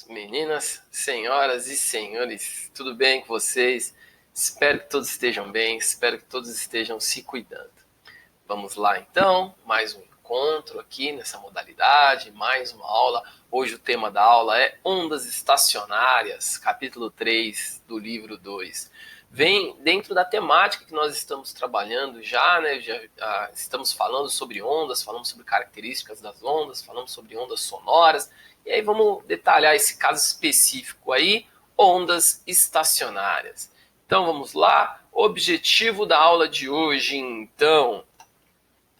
Meninas, senhoras e senhores, tudo bem com vocês? Espero que todos estejam bem, espero que todos estejam se cuidando. Vamos lá então, mais um encontro aqui nessa modalidade, mais uma aula. Hoje o tema da aula é Ondas Estacionárias, capítulo 3 do livro 2. Vem dentro da temática que nós estamos trabalhando já, né? Estamos falando sobre ondas, falamos sobre características das ondas, falamos sobre ondas sonoras. E aí vamos detalhar esse caso específico aí, ondas estacionárias. Então vamos lá, objetivo da aula de hoje, então.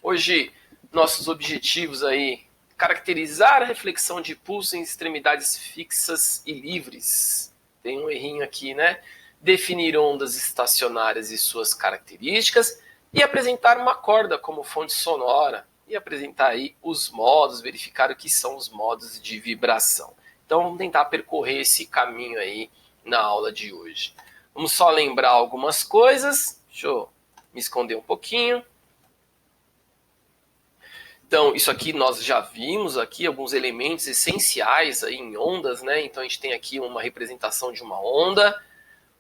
Hoje, nossos objetivos aí, caracterizar a reflexão de pulso em extremidades fixas e livres. Tem um errinho aqui, né? Definir ondas estacionárias e suas características e apresentar uma corda como fonte sonora e apresentar aí os modos, verificar o que são os modos de vibração. Então vamos tentar percorrer esse caminho aí na aula de hoje. Vamos só lembrar algumas coisas. Deixa eu me esconder um pouquinho. Então, isso aqui nós já vimos aqui alguns elementos essenciais aí em ondas, né? Então a gente tem aqui uma representação de uma onda,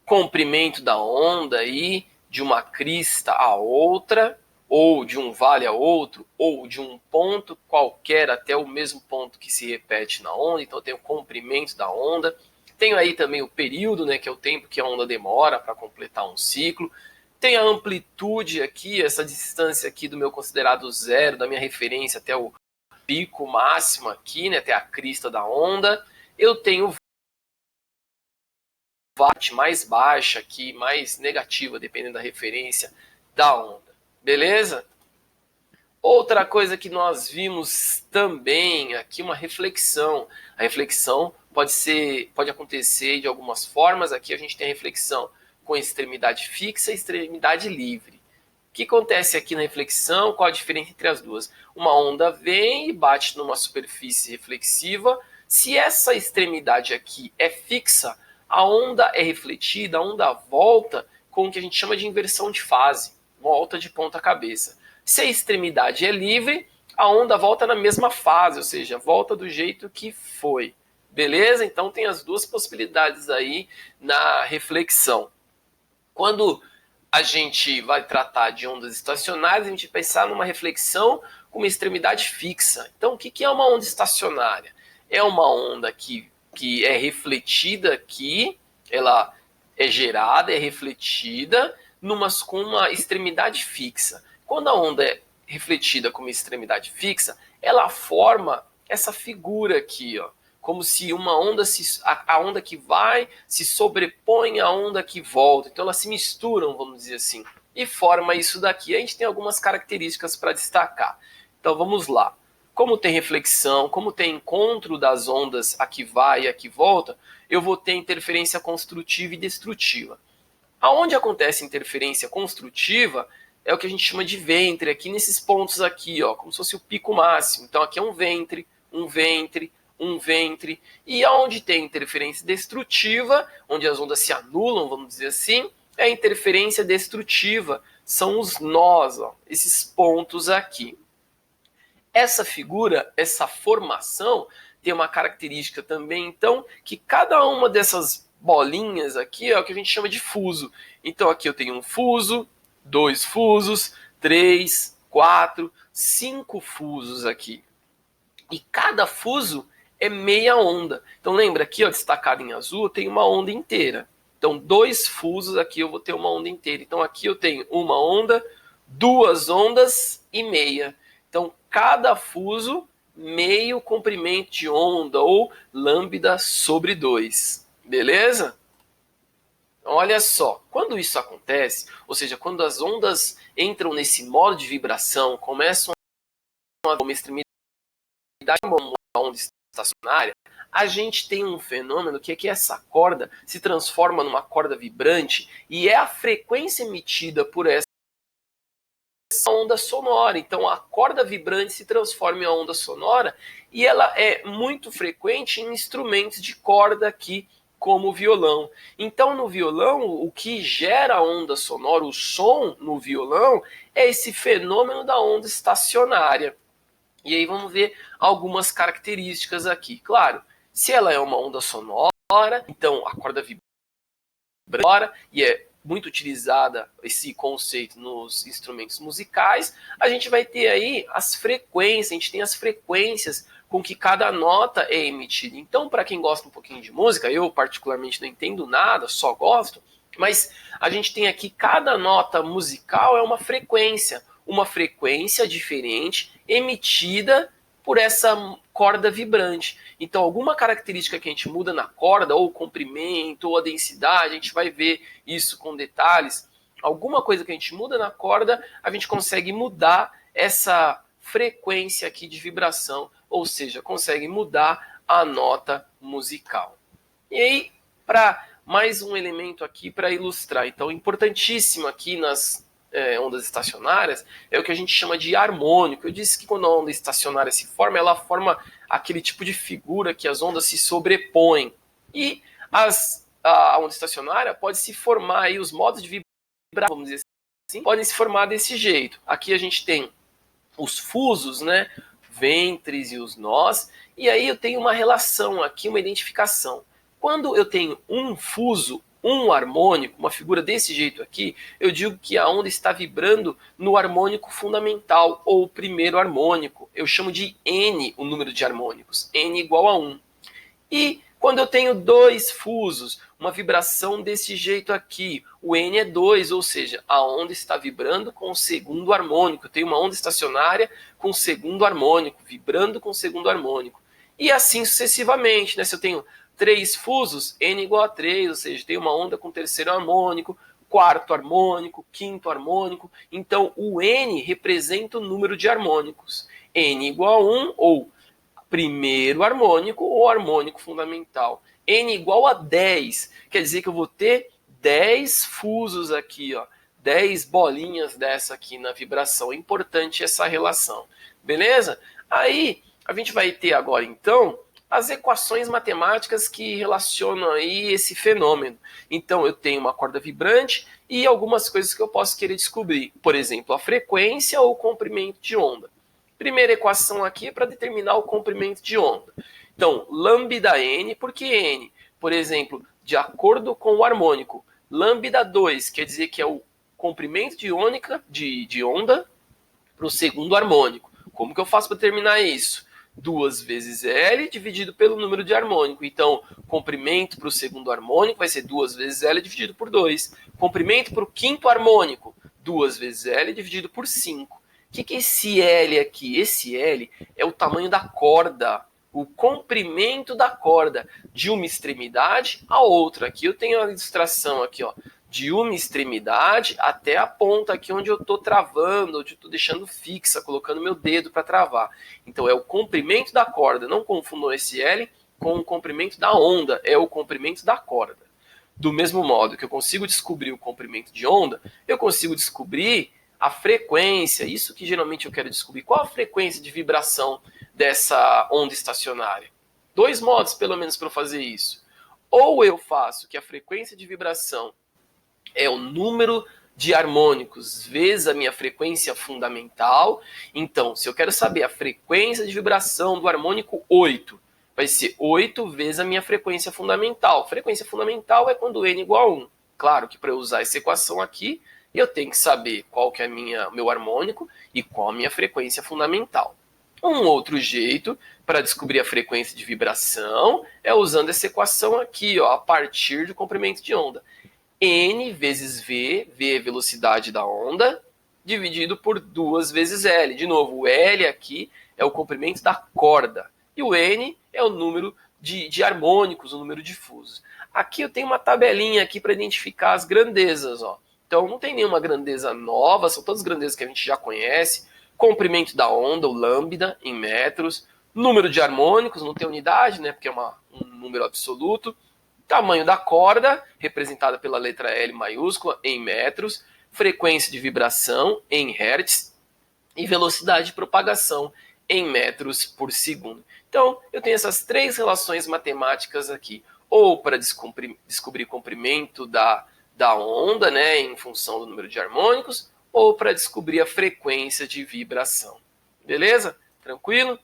comprimento da onda aí, de uma crista a outra, ou de um vale a outro, ou de um ponto qualquer até o mesmo ponto que se repete na onda. Então eu tenho o comprimento da onda. Tenho aí também o período, né, que é o tempo que a onda demora para completar um ciclo. Tem a amplitude aqui, essa distância aqui do meu considerado zero, da minha referência até o pico máximo aqui, né, até a crista da onda. Eu tenho watt mais baixa aqui, mais negativa, dependendo da referência da onda. Beleza? Outra coisa que nós vimos também aqui, uma reflexão. A reflexão pode acontecer de algumas formas. Aqui a gente tem a reflexão com extremidade fixa e extremidade livre. O que acontece aqui na reflexão? Qual a diferença entre as duas? Uma onda vem e bate numa superfície reflexiva. Se essa extremidade aqui é fixa, a onda é refletida, a onda volta com o que a gente chama de inversão de fase, volta de ponta cabeça. Se a extremidade é livre, a onda volta na mesma fase, ou seja, volta do jeito que foi. Beleza? Então tem as duas possibilidades aí na reflexão. Quando a gente vai tratar de ondas estacionárias, a gente vai pensar numa reflexão com uma extremidade fixa. Então, o que é uma onda estacionária? É uma onda que é refletida aqui, ela é gerada, é refletida com uma extremidade fixa. Quando a onda é refletida com uma extremidade fixa, ela forma essa figura aqui, ó, como se uma onda, a onda que vai se sobrepõe à onda que volta. Então elas se misturam, vamos dizer assim, e forma isso daqui. A gente tem algumas características para destacar. Então vamos lá. Como tem reflexão, como tem encontro das ondas a que vai e a que volta, eu vou ter interferência construtiva e destrutiva. Aonde acontece interferência construtiva é o que a gente chama de ventre, aqui nesses pontos aqui, ó, como se fosse o pico máximo. Então aqui é um ventre, um ventre, um ventre. E aonde tem interferência destrutiva, onde as ondas se anulam, vamos dizer assim, é a interferência destrutiva. São os nós, ó, esses pontos aqui. Essa figura, essa formação, tem uma característica também, então, que cada uma dessas bolinhas aqui é o que a gente chama de fuso. Então aqui eu tenho um fuso, 2 fusos, 3, 4, 5 fusos aqui. E cada fuso é meia onda. Então lembra aqui, ó, destacado em azul, tem uma onda inteira. Então 2 fusos aqui eu vou ter uma onda inteira. Então aqui eu tenho uma onda, 2 ondas e meia. Então cada fuso, meio comprimento de onda ou lambda sobre 2. Beleza? Olha só, quando isso acontece, ou seja, quando as ondas entram nesse modo de vibração, começam a uma extremidade, uma onda estacionária, a gente tem um fenômeno que é que essa corda se transforma numa corda vibrante e é a frequência emitida por essa onda sonora. Então a corda vibrante se transforma em onda sonora e ela é muito frequente em instrumentos de corda aqui, como o violão. Então no violão, o que gera a onda sonora, o som no violão, é esse fenômeno da onda estacionária. E aí vamos ver algumas características aqui. Claro Se ela é uma onda sonora, então a corda vibra e é muito utilizada esse conceito nos instrumentos musicais, a gente vai ter aí as frequências, a gente tem as frequências com que cada nota é emitida. Então, para quem gosta um pouquinho de música, eu particularmente não entendo nada, só gosto, mas a gente tem aqui cada nota musical é uma frequência diferente emitida por essa corda vibrante. Então, alguma característica que a gente muda na corda, ou o comprimento, ou a densidade, a gente vai ver isso com detalhes. Alguma coisa que a gente muda na corda, a gente consegue mudar essa frequência aqui de vibração, ou seja, consegue mudar a nota musical. E aí, para mais um elemento aqui para ilustrar. Então, importantíssimo aqui nas ondas estacionárias é o que a gente chama de harmônico. Eu disse que quando a onda estacionária se forma, ela forma aquele tipo de figura que as ondas se sobrepõem. E a onda estacionária pode se formar, aí os modos de vibrar, vamos dizer assim, podem se formar desse jeito. Aqui a gente tem os fusos, né, ventres e os nós, e aí eu tenho uma relação aqui, uma identificação. Quando eu tenho um fuso, um harmônico, uma figura desse jeito aqui, eu digo que a onda está vibrando no harmônico fundamental, ou primeiro harmônico. Eu chamo de N o número de harmônicos, N igual a 1. E quando eu tenho dois fusos, uma vibração desse jeito aqui, o N é 2, ou seja, a onda está vibrando com o segundo harmônico. Eu tenho uma onda estacionária com o segundo harmônico, vibrando com o segundo harmônico. E assim sucessivamente, né? Se eu tenho 3 fusos, N igual a 3, ou seja, tem uma onda com terceiro harmônico, quarto harmônico, quinto harmônico. Então, o N representa o número de harmônicos. N igual a 1, ou primeiro harmônico, ou harmônico fundamental. N igual a 10, quer dizer que eu vou ter 10 fusos aqui, ó, 10 bolinhas dessa aqui na vibração. É importante essa relação, beleza? Aí, a gente vai ter agora, então, as equações matemáticas que relacionam aí esse fenômeno. Então, eu tenho uma corda vibrante e algumas coisas que eu posso querer descobrir. Por exemplo, a frequência ou o comprimento de onda. Primeira equação aqui é para determinar o comprimento de onda. Então, lambda n, por que n? Por exemplo, de acordo com o harmônico. Lambda 2 quer dizer que é o comprimento de onda para o segundo harmônico. Como que eu faço para determinar isso? 2 vezes L dividido pelo número de harmônico. Então, comprimento para o segundo harmônico vai ser 2 vezes L dividido por 2. Comprimento para o quinto harmônico, 2 vezes L dividido por 5. O que é esse L aqui? Esse L é o tamanho da corda, o comprimento da corda, de uma extremidade a outra. Aqui eu tenho a ilustração aqui, ó, de uma extremidade até a ponta aqui onde eu estou travando, onde eu estou deixando fixa, colocando meu dedo para travar. Então é o comprimento da corda, não confundam esse L com o comprimento da onda, é o comprimento da corda. Do mesmo modo que eu consigo descobrir o comprimento de onda, eu consigo descobrir a frequência, isso que geralmente eu quero descobrir, qual a frequência de vibração dessa onda estacionária. 2 modos, pelo menos, para eu fazer isso. Ou eu faço que a frequência de vibração é o número de harmônicos vezes a minha frequência fundamental. Então, se eu quero saber a frequência de vibração do harmônico 8, vai ser 8 vezes a minha frequência fundamental. Frequência fundamental é quando n igual a 1. Claro que para eu usar essa equação aqui, eu tenho que saber qual que é meu harmônico e qual a minha frequência fundamental. Um outro jeito para descobrir a frequência de vibração é usando essa equação aqui, ó, a partir do comprimento de onda. N vezes V, V é a velocidade da onda, dividido por 2 vezes L. De novo, o L aqui é o comprimento da corda. E o N é o número de harmônicos, o número de fusos. Aqui eu tenho uma tabelinha aqui para identificar as grandezas, ó. Então não tem nenhuma grandeza nova, são todas grandezas que a gente já conhece. Comprimento da onda, o lambda, em metros. Número de harmônicos, não tem unidade, né, porque é um número absoluto. Tamanho da corda, representada pela letra L maiúscula, em metros. Frequência de vibração, em hertz. E velocidade de propagação, em metros por segundo. Então, eu tenho essas 3 relações matemáticas aqui. Ou para descobrir o comprimento da onda, né, em função do número de harmônicos, ou para descobrir a frequência de vibração. Beleza? Tranquilo?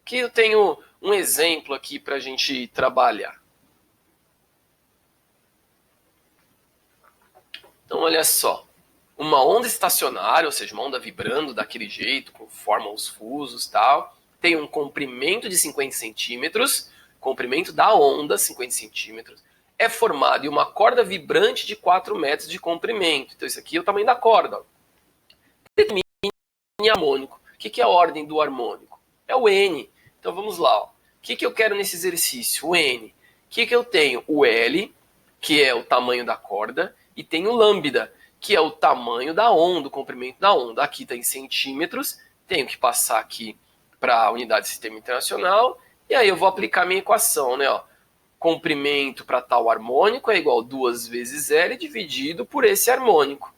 Aqui eu tenho um exemplo aqui para a gente trabalhar. Então, olha só. Uma onda estacionária, ou seja, uma onda vibrando daquele jeito, com forma os fusos e tal, tem um comprimento de 50 centímetros, comprimento da onda, 50 centímetros, é formado em uma corda vibrante de 4 metros de comprimento. Então, isso aqui é o tamanho da corda. Determine harmônico. O que é a ordem do harmônico? É o N. Então, vamos lá. O que eu quero nesse exercício? O N. O que eu tenho? O L, que é o tamanho da corda, e tem o lambda, que é o tamanho da onda, o comprimento da onda. Aqui está em centímetros, tenho que passar aqui para a unidade de sistema internacional, e aí eu vou aplicar minha equação, né? Ó, comprimento para tal harmônico é igual a 2 vezes L dividido por esse harmônico.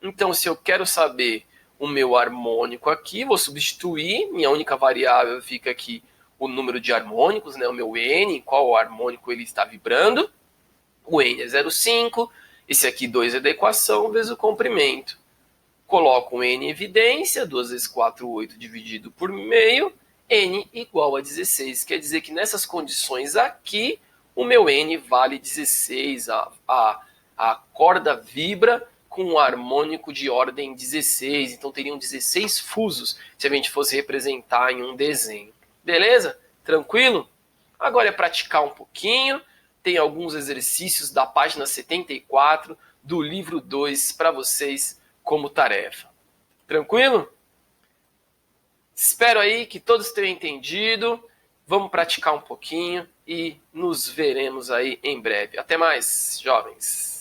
Então, se eu quero saber o meu harmônico aqui, vou substituir, minha única variável fica aqui o número de harmônicos, né? O meu N, qual harmônico ele está vibrando. O N é 0,5, esse aqui 2 é da equação, vezes o comprimento. Coloco um N em evidência, 2 vezes 4, 8 dividido por meio, N igual a 16. Quer dizer que nessas condições aqui, o meu N vale 16. A corda vibra com um harmônico de ordem 16. Então teriam 16 fusos se a gente fosse representar em um desenho. Beleza? Tranquilo? Agora é praticar um pouquinho. Tem alguns exercícios da página 74 do livro 2 para vocês como tarefa. Tranquilo? Espero aí que todos tenham entendido. Vamos praticar um pouquinho e nos veremos aí em breve. Até mais, jovens!